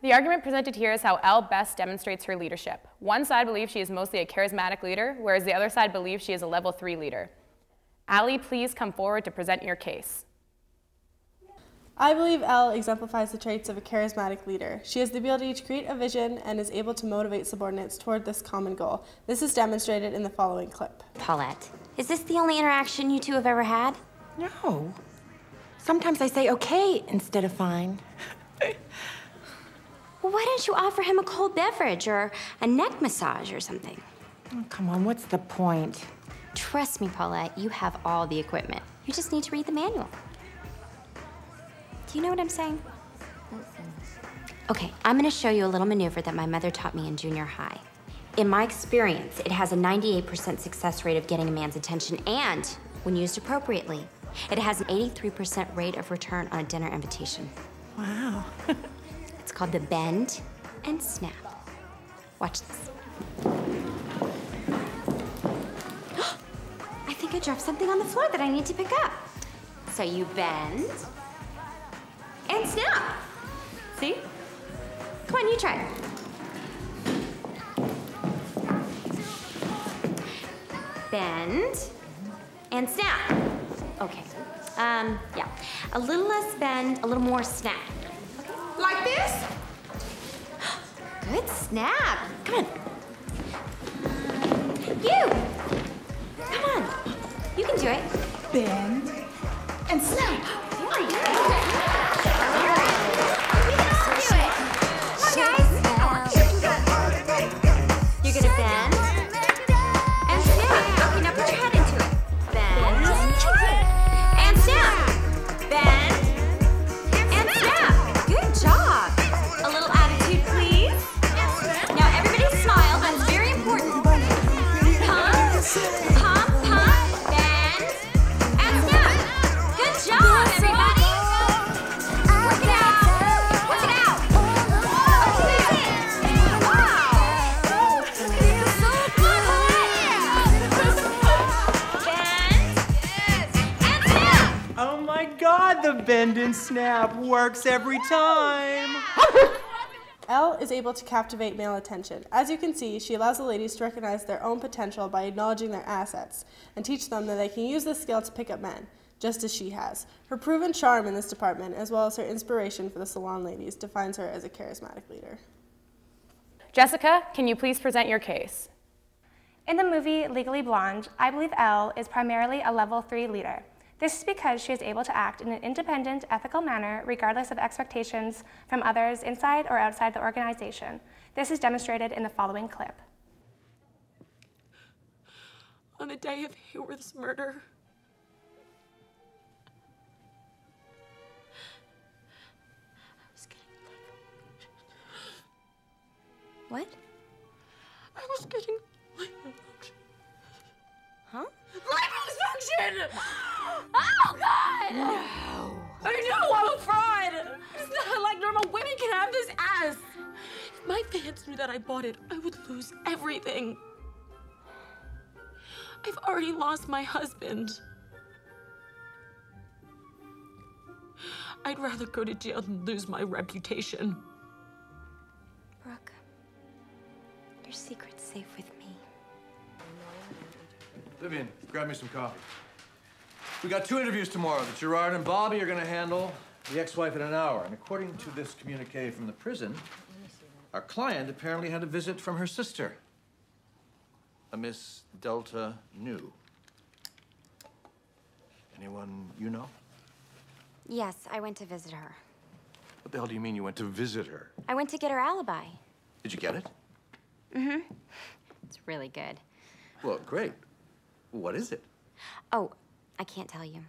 The argument presented here is how Elle best demonstrates her leadership. One side believes she is mostly a charismatic leader, whereas the other side believes she is a level 3 leader. Allie, please come forward to present your case. I believe Elle exemplifies the traits of a charismatic leader. She has the ability to create a vision and is able to motivate subordinates toward this common goal. This is demonstrated in the following clip. Paulette, is this the only interaction you two have ever had? No. Sometimes I say okay instead of fine. Well, why don't you offer him a cold beverage or a neck massage or something? Oh, come on, what's the point? Trust me, Paulette, you have all the equipment. You just need to read the manual. Do you know what I'm saying? Okay, I'm gonna show you a little maneuver that my mother taught me in junior high. In my experience, it has a 98% success rate of getting a man's attention, and when used appropriately, it has an 83% rate of return on a dinner invitation. Wow. It's called the bend and snap. Watch this. I think I dropped something on the floor that I need to pick up. So you bend and snap. See? Come on, you try. Bend and snap. Okay. Yeah. A little less bend, a little more snap. Okay. Like this? Good snap. Come on. You! Come on. You can do it. Bend and snap. Very good. We can all do it. Come on, guys. You're gonna bend and snap. Okay, now put your head into it. Bend and snap. Bend and snap. Good job. A little attitude, please. Now everybody smile. That's very important. Pump, bend, and snap. Good job, everybody. Work it out. Work it out. Okay. Wow. So good. Bend and snap. Oh my God, the bend and snap works every time. Elle is able to captivate male attention. As you can see, she allows the ladies to recognize their own potential by acknowledging their assets and teach them that they can use this skill to pick up men, just as she has. Her proven charm in this department, as well as her inspiration for the salon ladies, defines her as a charismatic leader. Jessica, can you please present your case? In the movie Legally Blonde, I believe Elle is primarily a level 3 leader. This is because she is able to act in an independent, ethical manner regardless of expectations from others inside or outside the organization. This is demonstrated in the following clip. On the day of Hayworth's murder, I was getting What? I was getting Huh? liposuction! Oh, God! No. I know, I'm a fraud! It's not like normal women can have this ass. If my fans knew that I bought it, I would lose everything. I've already lost my husband. I'd rather go to jail than lose my reputation. Brooke, your secret's safe with me. Vivian, grab me some coffee. We got 2 interviews tomorrow that Gerard and Bobby are going to handle the ex-wife in an hour. And according to this communique from the prison, our client apparently had a visit from her sister, a Miss Delta New. Anyone you know? Yes, I went to visit her. What the hell do you mean you went to visit her? I went to get her alibi. Did you get it? Mm-hmm. It's really good. Well, great. What is it? Oh, I can't tell you.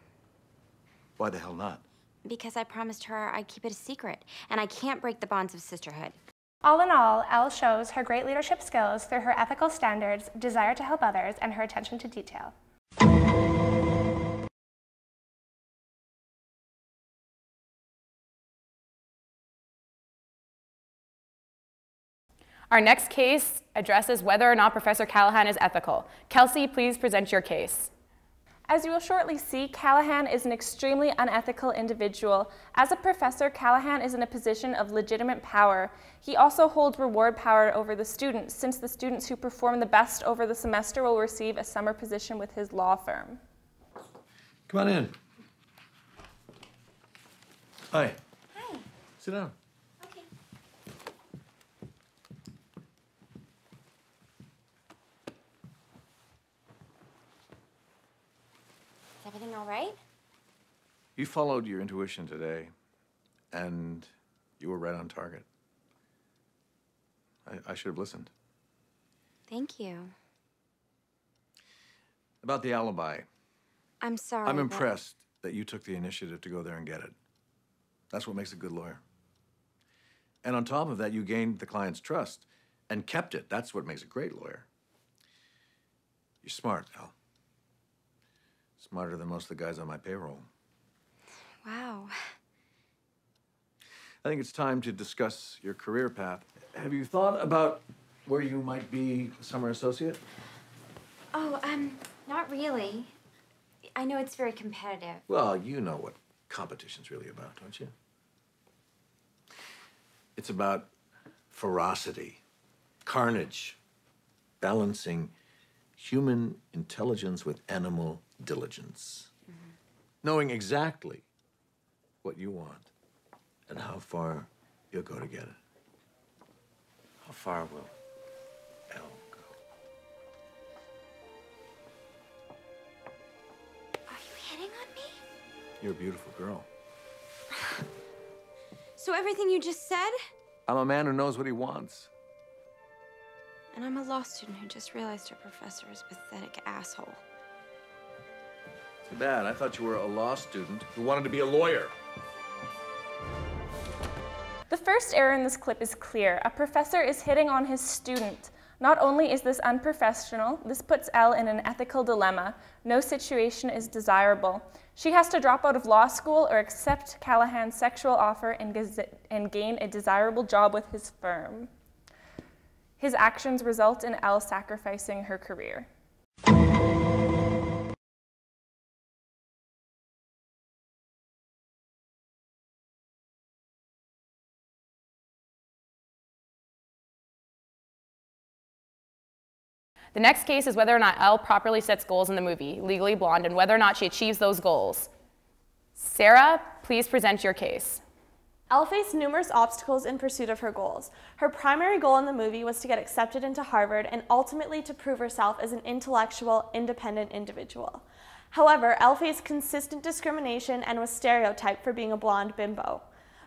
Why the hell not? Because I promised her I'd keep it a secret, and I can't break the bonds of sisterhood. All in all, Elle shows her great leadership skills through her ethical standards, desire to help others, and her attention to detail. Our next case addresses whether or not Professor Callahan is ethical. Kelsey, please present your case. As you will shortly see, Callahan is an extremely unethical individual. As a professor, Callahan is in a position of legitimate power. He also holds reward power over the students, since the students who perform the best over the semester will receive a summer position with his law firm. Come on in. Hi. Hi. Sit down. Okay. Is everything all right? You followed your intuition today, and you were right on target. I should have listened. Thank you. About the alibi, I'm sorry. I'm impressed that you took the initiative to go there and get it. That's what makes a good lawyer. And on top of that, you gained the client's trust and kept it. That's what makes a great lawyer. You're smart, Al. Smarter than most of the guys on my payroll. Wow. I think it's time to discuss your career path. Have you thought about where you might be a summer associate? Oh, not really. I know it's very competitive. Well, you know what competition's really about, don't you? It's about ferocity, carnage, balancing human intelligence with animal diligence. Mm-hmm. Knowing exactly what you want and how far you'll go to get it. How far will Elle go? Are you hitting on me? You're a beautiful girl. So everything you just said? I'm a man who knows what he wants. And I'm a law student who just realized her professor is a pathetic asshole. Too bad. I thought you were a law student who wanted to be a lawyer. The first error in this clip is clear. A professor is hitting on his student. Not only is this unprofessional, this puts Elle in an ethical dilemma. No situation is desirable. She has to drop out of law school or accept Callahan's sexual offer and gain a desirable job with his firm. His actions result in Elle sacrificing her career. The next case is whether or not Elle properly sets goals in the movie, Legally Blonde, and whether or not she achieves those goals. Sarah, please present your case. Elle faced numerous obstacles in pursuit of her goals. Her primary goal in the movie was to get accepted into Harvard and ultimately to prove herself as an intellectual, independent individual. However, Elle faced consistent discrimination and was stereotyped for being a blonde bimbo.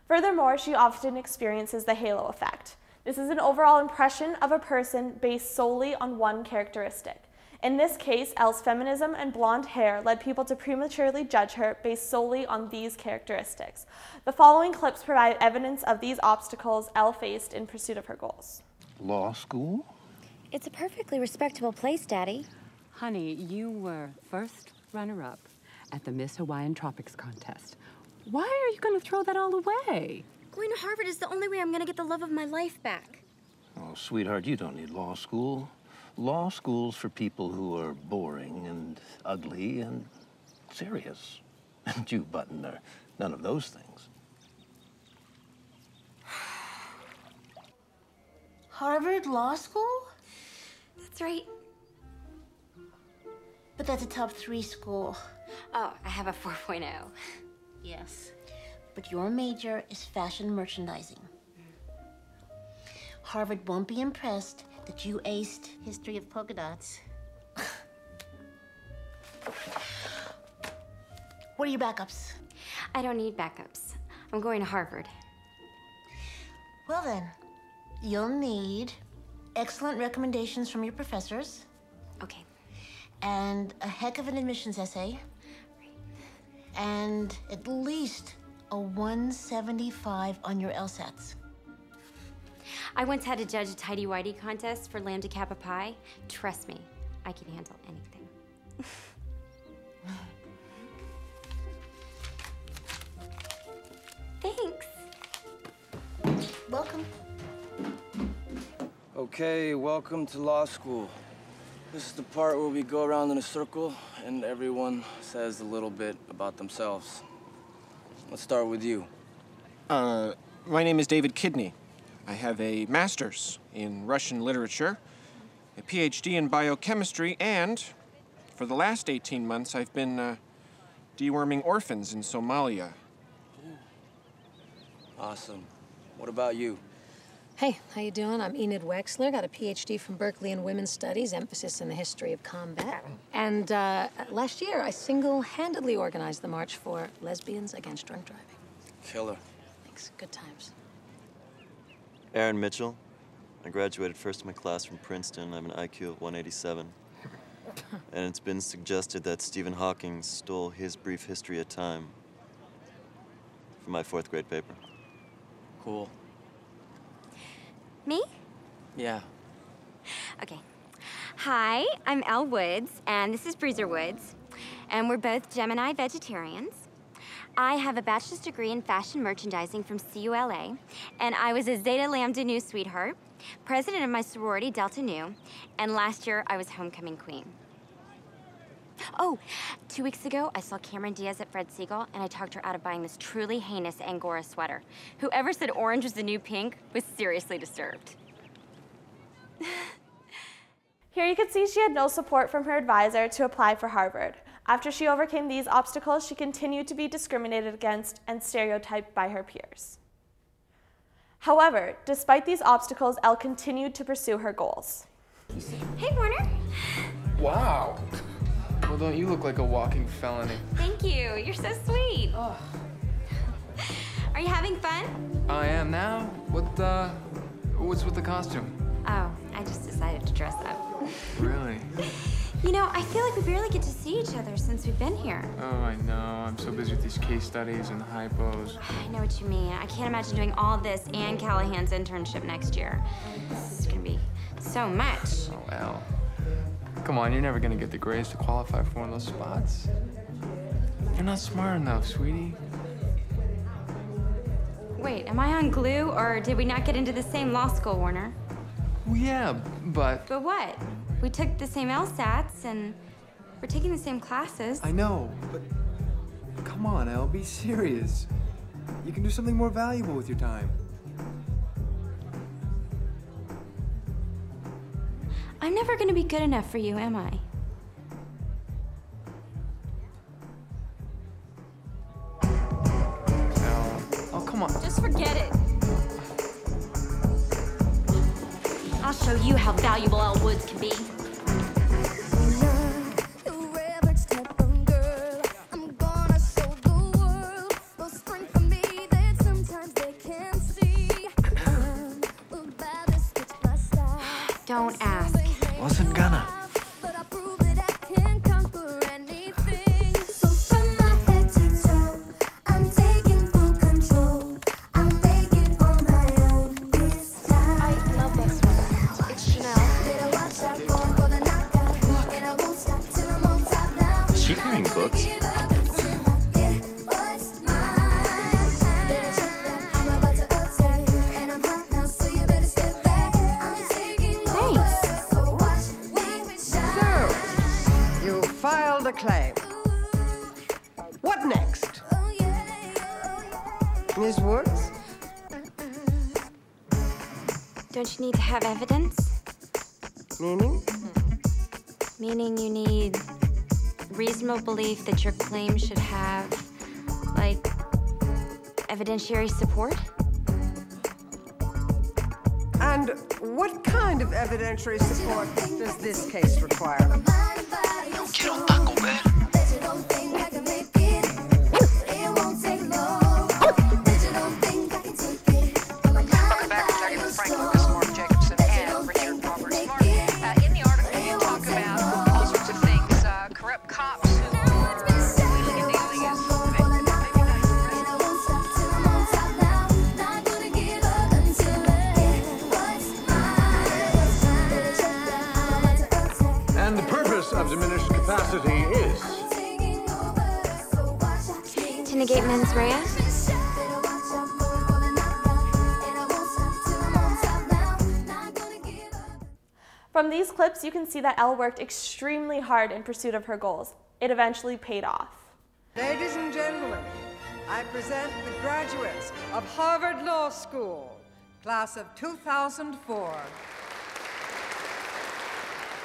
Furthermore, she often experiences the halo effect. This is an overall impression of a person based solely on one characteristic. In this case, Elle's feminism and blonde hair led people to prematurely judge her based solely on these characteristics. The following clips provide evidence of these obstacles Elle faced in pursuit of her goals. Law school? It's a perfectly respectable place, Daddy. Honey, you were first runner-up at the Miss Hawaiian Tropics contest. Why are you going to throw that all away? Going to Harvard is the only way I'm going to get the love of my life back. Oh, sweetheart, you don't need law school. Law school's for people who are boring and ugly and serious. And you, Button, are none of those things. Harvard Law School? That's right. But that's a top 3 school. Oh, I have a 4.0. Yes. But your major is fashion merchandising. Harvard won't be impressed that you aced history of polka dots. What are your backups? I don't need backups. I'm going to Harvard. Well then, you'll need excellent recommendations from your professors. Okay. And a heck of an admissions essay. And at least a 175 on your LSATs. I once had to judge a tighty-whitey contest for Lambda Kappa Pi. Trust me, I can handle anything. Thanks. Welcome. Okay, welcome to law school. This is the part where we go around in a circle and everyone says a little bit about themselves. Let's start with you. My name is David Kidney. I have a master's in Russian literature, a PhD in biochemistry, and for the last 18 months, I've been deworming orphans in Somalia. Awesome. What about you? Hey, how you doing? I'm Enid Wexler, got a PhD from Berkeley in Women's Studies, emphasis in the history of combat. And last year, I single-handedly organized the March for Lesbians Against Drunk Driving. Killer. Thanks, good times. Aaron Mitchell. I graduated first in my class from Princeton. I have an IQ of 187. And it's been suggested that Stephen Hawking stole his brief history of time from my 4th grade paper. Cool. Me? Yeah. Okay. Hi, I'm Elle Woods, and this is Bruiser Woods, and we're both Gemini vegetarians. I have a bachelor's degree in fashion merchandising from CULA, and I was a Zeta Lambda Nu sweetheart, president of my sorority, Delta Nu, and last year I was homecoming queen. Oh, 2 weeks ago, I saw Cameron Diaz at Fred Segal, and I talked her out of buying this truly heinous Angora sweater. Whoever said orange was the new pink was seriously disturbed. Here you can see she had no support from her advisor to apply for Harvard. After she overcame these obstacles, she continued to be discriminated against and stereotyped by her peers. However, despite these obstacles, Elle continued to pursue her goals. Hey, Warner. Wow. Well, don't you look like a walking felony? Thank you. You're so sweet. Oh. Are you having fun? I am now. What's with the costume? Oh, I just decided to dress up. Really? You know, I feel like we barely get to see each other since we've been here. Oh, I know. I'm so busy with these case studies and hypos. I know what you mean. I can't imagine doing all this and Callahan's internship next year. This is gonna be so much. Oh, Elle. Come on, you're never gonna get the grades to qualify for one of those spots. You're not smart enough, sweetie. Wait, am I on glue, or did we not get into the same law school, Warner? Well, yeah, but... But what? We took the same LSATs, and we're taking the same classes. I know, but come on, Elle, be serious. You can do something more valuable with your time. I'm never gonna be good enough for you, am I? Oh, come on. Just forget it. I'll show you how valuable Elle Woods can be. Don't ask. Wasn't gonna. Is she carrying books? Filed a claim. What next? Ms. Woods? Don't you need to have evidence? Meaning? Meaning you need reasonable belief that your claim should have, like, evidentiary support? And what kind of evidentiary support does this case require? Quiero Taco Bell. Welcome back to Talking with Frank Lucas, Mark Jacobson, and Richard Roberts. Mark, in the article you talk about all sorts of things, corrupt cops who are wheeling and dealing as And the purpose of diminished capacity is To negate mens rea? From these clips, you can see that Elle worked extremely hard in pursuit of her goals. It eventually paid off. Ladies and gentlemen, I present the graduates of Harvard Law School, class of 2004.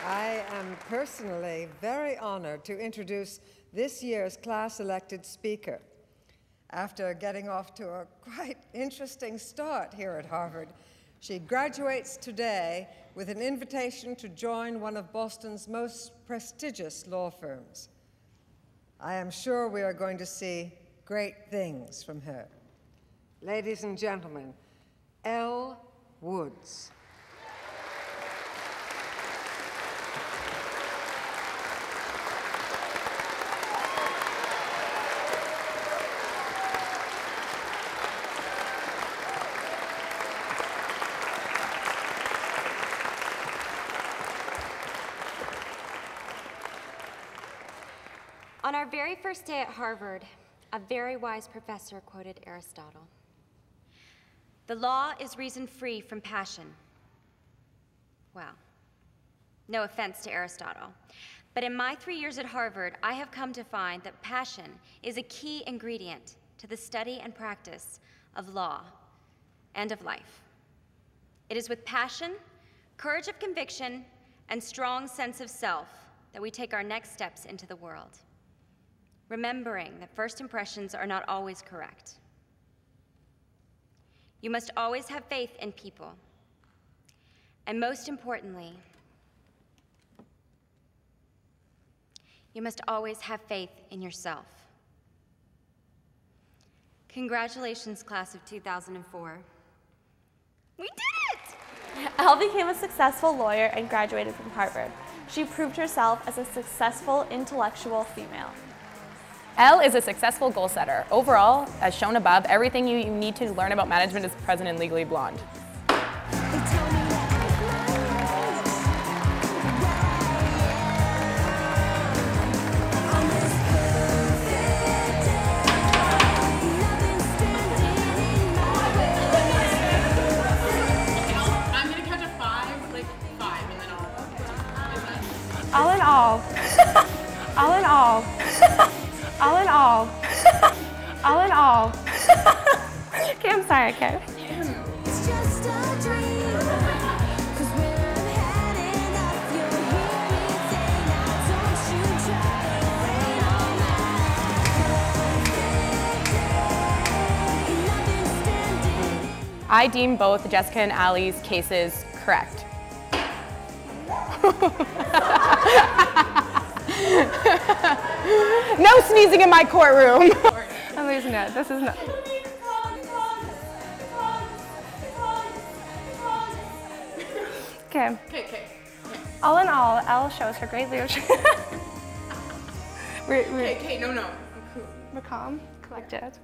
I am personally very honored to introduce this year's class-elected speaker. After getting off to a quite interesting start here at Harvard, she graduates today with an invitation to join one of Boston's most prestigious law firms. I am sure we are going to see great things from her. Ladies and gentlemen, Elle Woods. On our very first day at Harvard, a very wise professor quoted Aristotle. "The law is reason free from passion." Well, no offense to Aristotle, but in my 3 years at Harvard, I have come to find that passion is a key ingredient to the study and practice of law and of life. It is with passion, courage of conviction, and strong sense of self that we take our next steps into the world, remembering that first impressions are not always correct. You must always have faith in people, and most importantly, you must always have faith in yourself. Congratulations, class of 2004. We did it! Elle became a successful lawyer and graduated from Harvard. She proved herself as a successful intellectual female. Elle is a successful goal setter. Overall, as shown above, everything you need to learn about management is present in Legally Blonde. I'm gonna count to 5, like 5, and then All in all, all in all, all in all, all in all. Okay, I'm sorry, okay. I deem both Jessica and Allie's cases correct. No sneezing in my courtroom. I'm losing it. This is not. Okay. Okay. All in all, Elle shows her great leadership. Okay, no. We're calm, collected.